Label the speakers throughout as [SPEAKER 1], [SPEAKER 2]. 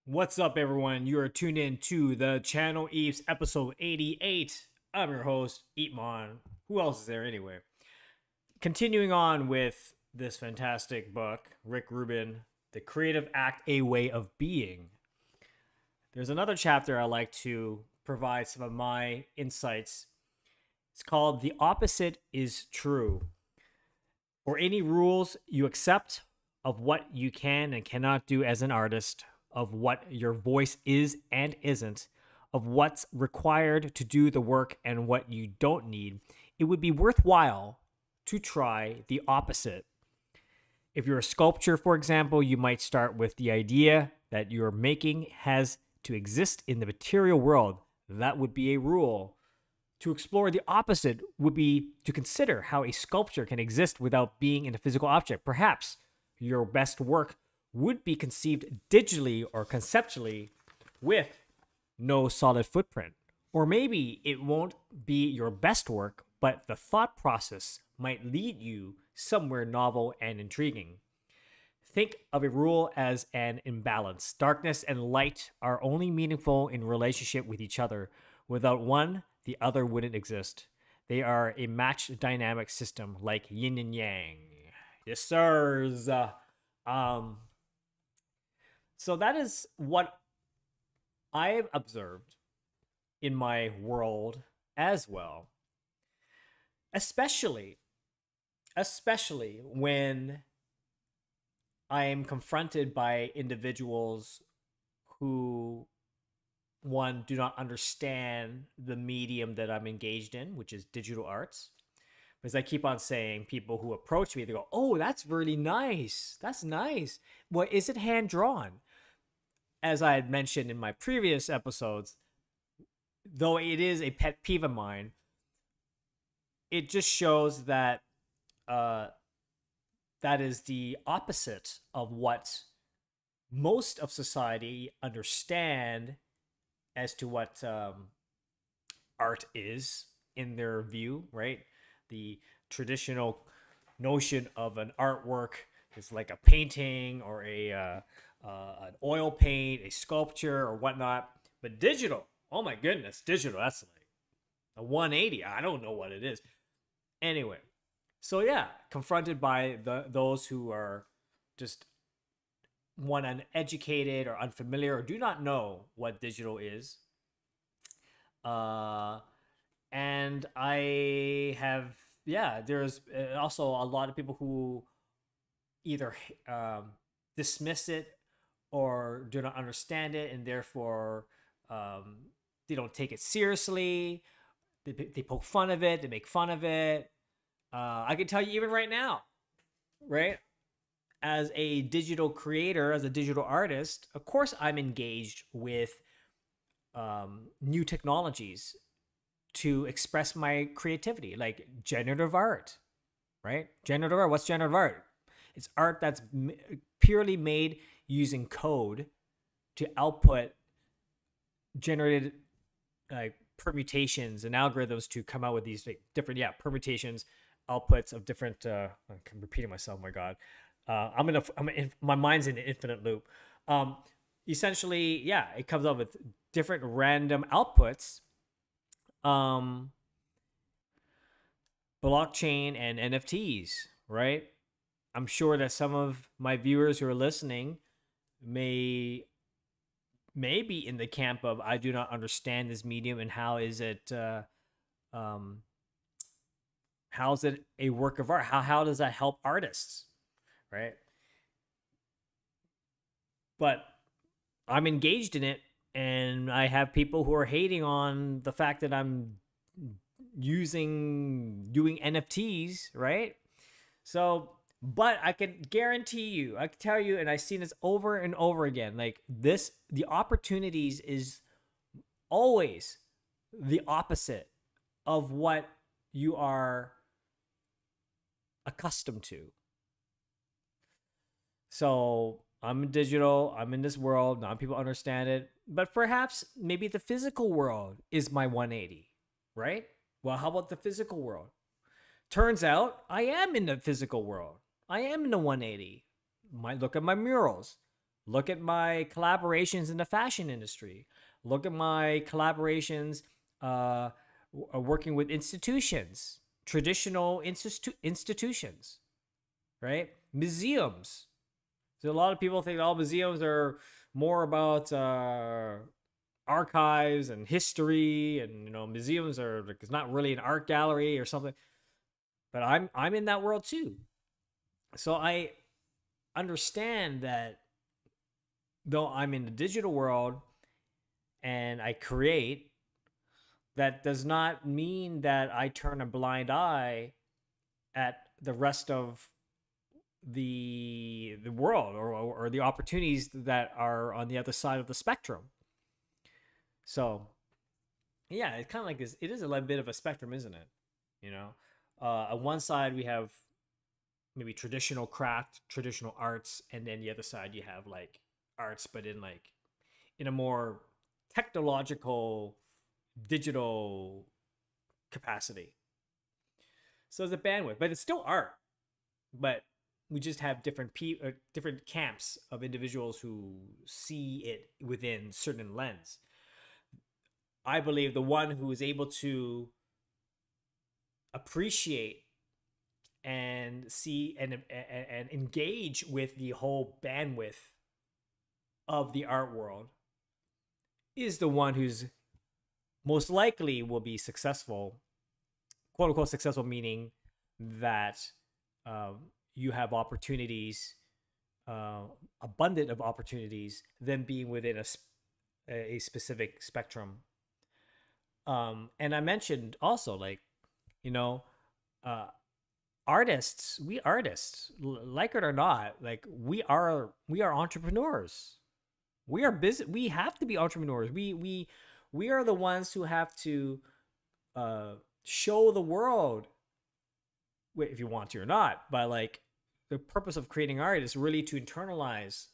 [SPEAKER 1] What's up, everyone? You are tuned in to the channel Eps episode 88. I'm your host, EEPMON. Who else is there anyway? Continuing on with this fantastic book, Rick Rubin, The Creative Act, A Way of Being. There's another chapter I like to provide some of my insights. It's called The Opposite is True. For any rules you accept of what you can and cannot do as an artist, of what your voice is and isn't, of what's required to do the work and what you don't need, it would be worthwhile to try the opposite. If you're a sculptor, for example, you might start with the idea that you're making has to exist in the material world. That would be a rule. To explore the opposite would be to consider how a sculpture can exist without being in a physical object. Perhaps your best work would be conceived digitally or conceptually with no solid footprint. Or maybe it won't be your best work, but the thought process might lead you somewhere novel and intriguing. Think of a rule as an imbalance. Darkness and light are only meaningful in relationship with each other. Without one, the other wouldn't exist. They are a matched dynamic system like yin and yang. Yes, sirs. So that is what I've observed in my world as well. Especially when I am confronted by individuals who, one, do not understand the medium that I'm engaged in, which is digital arts. Because I keep on saying, people who approach me, they go, "Oh, that's really nice. That's nice. Well, is it hand drawn?" As I had mentioned in my previous episodes, though it is a pet peeve of mine, it just shows that that is the opposite of what most of society understand as to what art is in their view, right? The traditional notion of an artwork is like a painting or an oil paint, a sculpture, or whatnot. But digital, oh my goodness, digital, that's like a 180. I don't know what it is. Anyway, so yeah, confronted by those who are just one, uneducated or unfamiliar or do not know what digital is. And I have, yeah, there's also a lot of people who either dismiss it or do not understand it, and therefore they don't take it seriously. They poke fun of it. They make fun of it. I can tell you even right now, right? As a digital creator, as a digital artist, of course I'm engaged with new technologies to express my creativity, like generative art, right? Generative art. What's generative art? It's art that's purely made using code to output generated like permutations and algorithms to come out with these like, different permutations, outputs of different. I'm repeating myself. My God, my mind's in an infinite loop. Essentially, yeah, it comes up with different random outputs. Blockchain and NFTs, right? I'm sure that some of my viewers who are listening may be in the camp of, I do not understand this medium, and how is it a work of art? How does that help artists, right? But I'm engaged in it, and I have people who are hating on the fact that I'm doing NFTs, right? So, but I can guarantee you, I can tell you, and I've seen this over and over again, like this, the opportunities is always the opposite of what you are accustomed to. So I'm digital, I'm in this world, not people understand it, but perhaps maybe the physical world is my 180, right? Well, how about the physical world? Turns out I am in the physical world. I am in the 180. Might look at my murals. Look at my collaborations in the fashion industry. Look at my collaborations working with institutions, traditional institutions, right? Museums. So a lot of people think all museums are more about archives and history, and museums are like, it's not really an art gallery or something. But I'm in that world too. So I understand that though I'm in the digital world and I create, that does not mean that I turn a blind eye at the rest of the world, or the opportunities that are on the other side of the spectrum. So yeah, it's kind of like this. It is a bit of a spectrum, isn't it? On one side we have maybe traditional craft, traditional arts, and then the other side you have like arts, but in a more technological, digital capacity. So there's a bandwidth, but it's still art. But we just have different camps of individuals who see it within certain lens. I believe the one who is able to appreciate and see and engage with the whole bandwidth of the art world is the one who's most likely will be successful, quote unquote successful, meaning that you have opportunities, abundant of opportunities, than being within a specific spectrum. And I mentioned also, like, artists, like it or not, like we are entrepreneurs. We are busy. We have to be entrepreneurs. We are the ones who have to show the world, if you want to or not, but like the purpose of creating art is really to internalize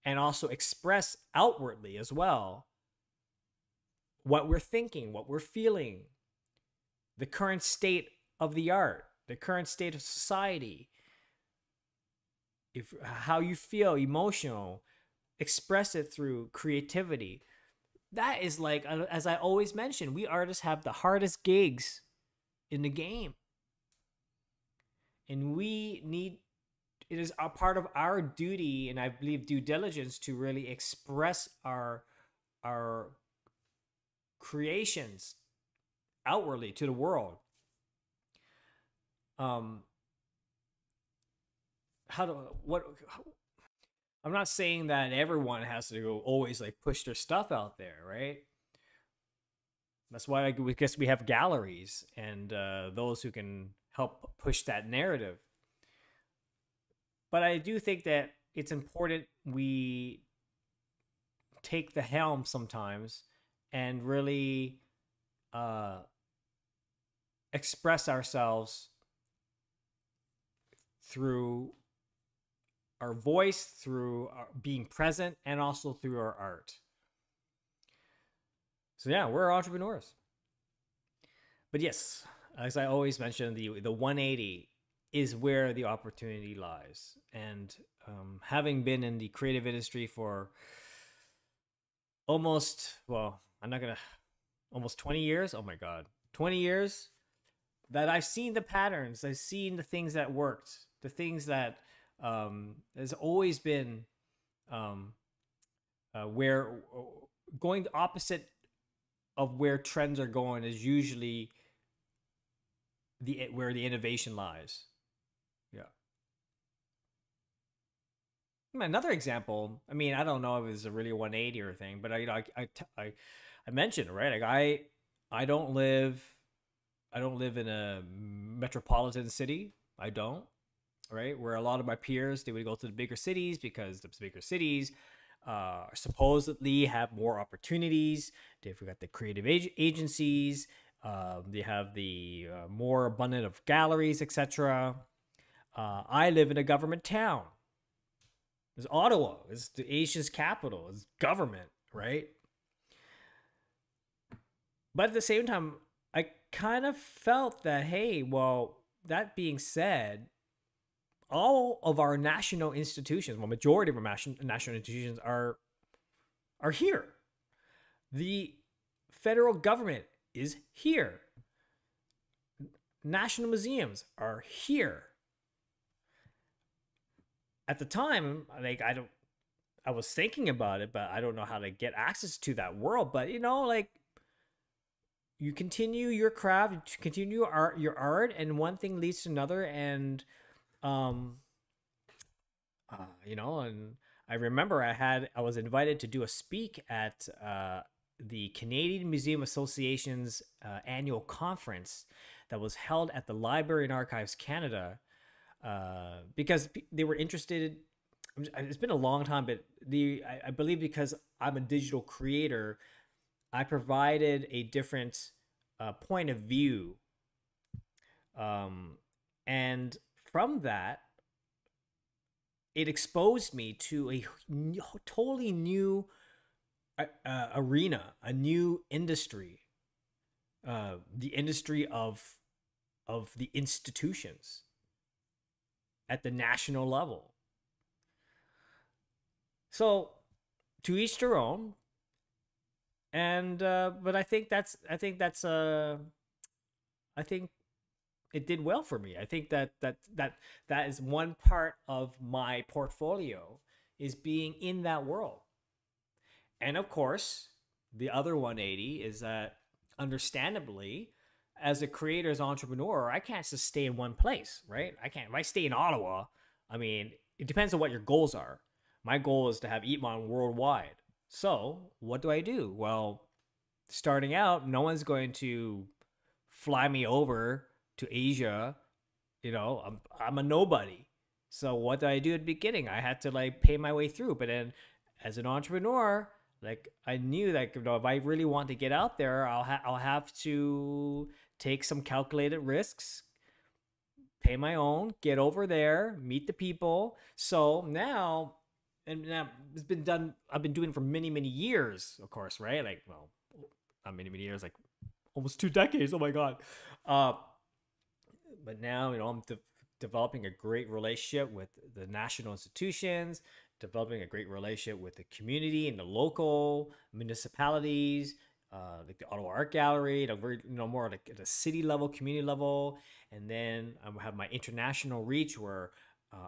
[SPEAKER 1] and also express outwardly as well what we're thinking, what we're feeling, the current state of the art, the current state of society, how you feel emotional, express it through creativity. That is, like, as I always mention, we artists have the hardest gigs in the game. And it is a part of our duty, and I believe due diligence, to really express our creations outwardly to the world. I'm not saying that everyone has to go always like push their stuff out there, right? That's why I guess we have galleries and those who can help push that narrative. But I do think that it's important we take the helm sometimes and really express ourselves through our voice, through our being present, and also through our art. So yeah, we're entrepreneurs. But yes, as I always mention, the 180 is where the opportunity lies. And having been in the creative industry for almost 20 years. Oh my God, 20 years, that I've seen the patterns. I've seen the things that worked, the things that has always been where going the opposite of where trends are going is usually where the innovation lies. Yeah. Another example, I mean, I don't know if it's a really 180 or thing, but I mentioned, right? Like I don't live in a metropolitan city. I don't, right? Where a lot of my peers, they would go to the bigger cities because the bigger cities supposedly have more opportunities. They've got the creative agencies. They have the more abundant of galleries, etc. I live in a government town. It's Ottawa. It's the Asia's capital. It's government, right? But at the same time, I kind of felt that, hey, well, that being said, all of our national institutions, well, majority of our national institutions are here. The federal government is here. National museums are here. At the time, like I was thinking about it, but I don't know how to get access to that world. But you know, like you continue your craft, you continue your art, and one thing leads to another, and um, you know, and I remember I was invited to do a speak at the Canadian Museum Association's annual conference that was held at the Library and Archives Canada, because they were interested. It's been a long time, but I believe because I'm a digital creator, I provided a different point of view, and from that, it exposed me to a totally new arena, a new industry, the industry of the institutions at the national level. So, to each their own. And but I think it did well for me. I think that is one part of my portfolio, is being in that world. And of course, the other 180 is that, understandably, as a creator, as an entrepreneur, I can't just stay in one place, right? I can't. If I stay in Ottawa, I mean, it depends on what your goals are. My goal is to have EEPMON worldwide. So what do? Well, starting out, no one's going to fly me over to Asia. You know, I'm a nobody. So what do? At the beginning, I had to like pay my way through. But then, as an entrepreneur, like I knew that, you know, if I really want to get out there, I'll have to take some calculated risks, pay my own, get over there, meet the people. So now, and now it's been done. I've been doing it for many years, of course, right? Like, well, not many years, like almost 2 decades. Oh my god! But now, you know, I'm developing a great relationship with the national institutions, developing a great relationship with the community and the local municipalities, like the Ottawa Art Gallery, you know, very, you know, more like at a city level, community level, and then I have my international reach where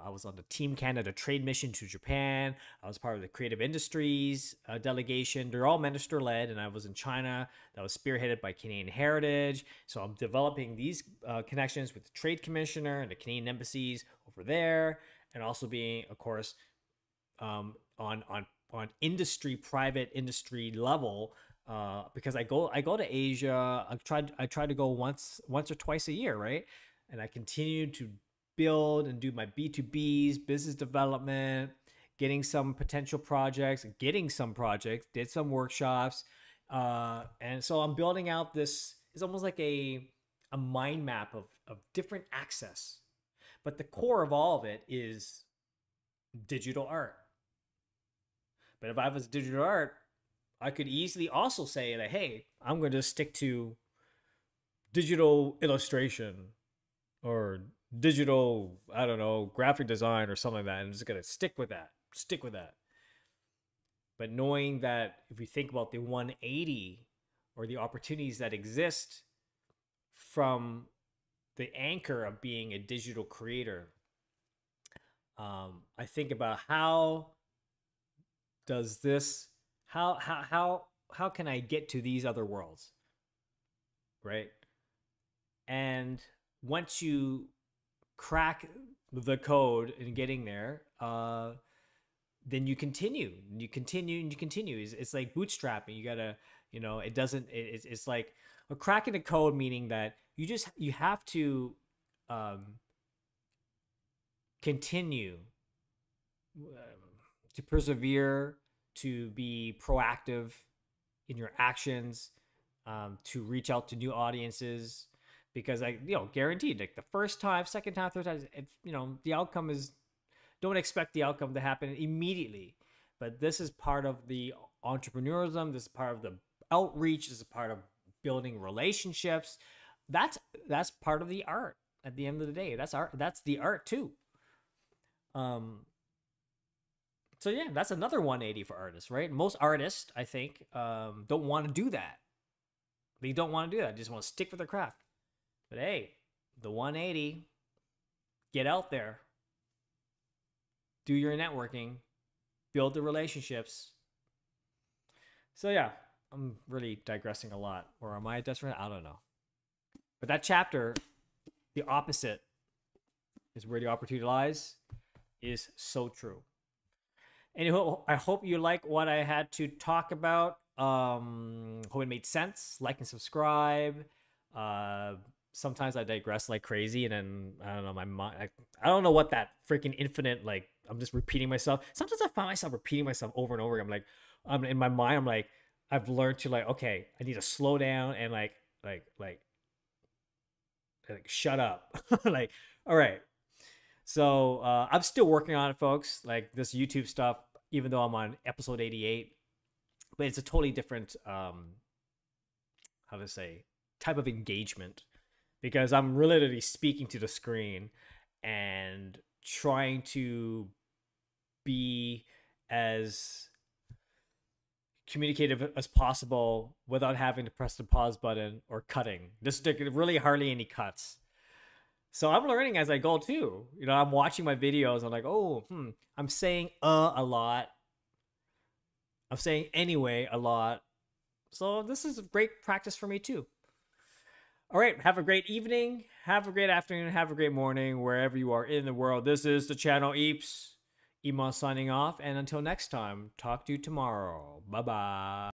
[SPEAKER 1] I was on the Team Canada trade mission to Japan. I was part of the creative industries delegation. They're all minister led, and I was in China. That was spearheaded by Canadian Heritage. So I'm developing these connections with the Trade Commissioner and the Canadian embassies over there, and also being, of course, on industry, private industry level, because I go to Asia. I try to go once or twice a year, right? And I continue to build and do my B2Bs, business development, getting some potential projects, did some workshops. And so I'm building out this, it's almost like a mind map of different access. But the core of all of it is digital art. But if I was digital art, I could easily also say that, hey, I'm going to stick to digital illustration or digital, I don't know, graphic design or something like that, and I'm just gonna stick with that. But knowing that if we think about the 180 or the opportunities that exist from the anchor of being a digital creator, I think about how can I get to these other worlds, right? And once you crack the code in getting there, then you continue. It's like bootstrapping. You gotta, you know, it's like a cracking the code, meaning that you have to continue to persevere, to be proactive in your actions, to reach out to new audiences. Because guaranteed, like the first time, second time, third time, the outcome is, don't expect the outcome to happen immediately. But this is part of the entrepreneurism. This is part of the outreach. This is part of building relationships. That's part of the art. At the end of the day, that's art. That's the art too. So yeah, that's another 180 for artists, right? Most artists, I think, don't want to do that. They don't want to do that. They just want to stick with their craft. But hey, the 180, get out there, do your networking, build the relationships. So yeah, I'm really digressing a lot. Or am I desperate? I don't know. But that chapter, the opposite is where the opportunity lies, is so true. Anyway, I hope you like what I had to talk about. Hope it made sense. Like and subscribe. Sometimes I digress like crazy, and then I don't know, my mind. I don't know what that freaking infinite, like, I'm just repeating myself. Sometimes I find myself repeating myself over and over again. I'm like, I'm in my mind. I'm like, I've learned to, like, okay, I need to slow down and like shut up. Like, all right. So I'm still working on it, folks. Like this YouTube stuff, even though I'm on episode 88, but it's a totally different, how to say, type of engagement, because I'm literally speaking to the screen and trying to be as communicative as possible without having to press the pause button or cutting. There's really hardly any cuts. So I'm learning as I go too. You know, I'm watching my videos. I'm like, oh, I'm saying a lot. I'm saying anyway a lot. So this is a great practice for me too. All right, have a great evening, have a great afternoon, have a great morning, wherever you are in the world. This is the channel EPS. EEPMON signing off, and until next time, talk to you tomorrow. Bye-bye.